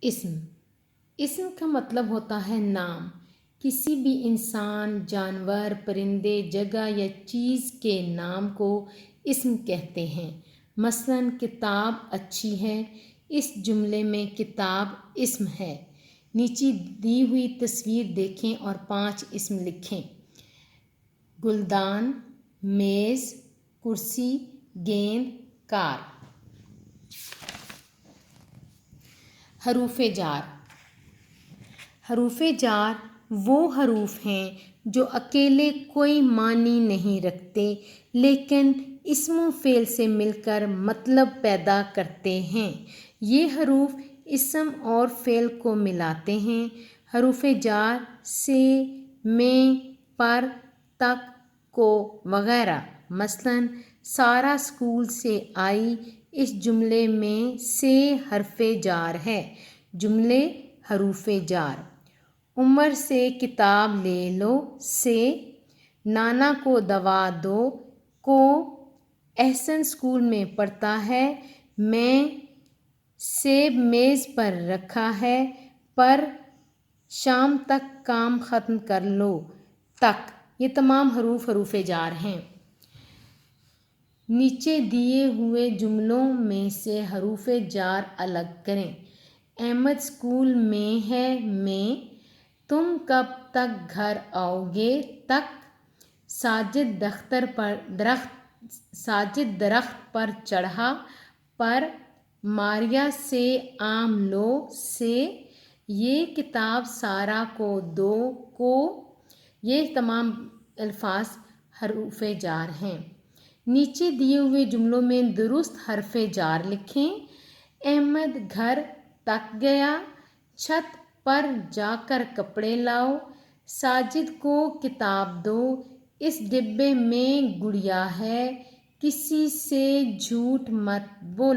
اسم اسم کا مطلب ہوتا ہے نام۔ کسی بھی انسان، جانور، پرندے، جگہ یا چیز کے نام کو اسم کہتے ہیں۔ مثلاً کتاب اچھی ہے، اس جملے میں کتاب اسم ہے۔ نیچے دی ہوئی تصویر دیکھیں اور 5 اسم لکھیں۔ گلدان، میز، کرسی، گیند، کار۔ حروف جار حروف جار وہ حروف ہیں جو اکیلے کوئی معنی نہیں رکھتے لیکن اسم و فعل سے مل کر مطلب پیدا کرتے ہیں۔ یہ حروف اسم اور فعل کو ملاتے ہیں۔ حروف جار سے، میں، پر، تک، کو وغیرہ۔ مثلاً سارہ اسکول سے آئی، اس جملے میں سے حرف جار ہے۔ جملے حروف جار۔ عمر سے کتاب لے لو، سے، نانا کو دوا دو، کو، احسن اسکول میں پڑھتا ہے، میں، سیب میز پر رکھا ہے، پر، شام تک کام ختم کر لو، تک۔ یہ تمام حروف جار ہیں۔ نیچے دیے ہوئے جملوں میں سے حروف جار الگ کریں۔ احمد اسکول میں ہے، میں، تم کب تک گھر آؤ گے، تک، ساجد درخت پر چڑھا، پر، ماریا سے آم لو، سے، یہ کتاب سارہ کو دو، کو۔ یہ تمام الفاظ حروف جار ہیں۔ نیچے دیے ہوئے جملوں میں درست حرف جار لکھیں۔ احمد گھر تک گیا، چھت پر جا کر کپڑے لاؤ، ساجد کو کتاب دو، اس ڈبے میں گڑیا ہے، کسی سے جھوٹ مت بولو۔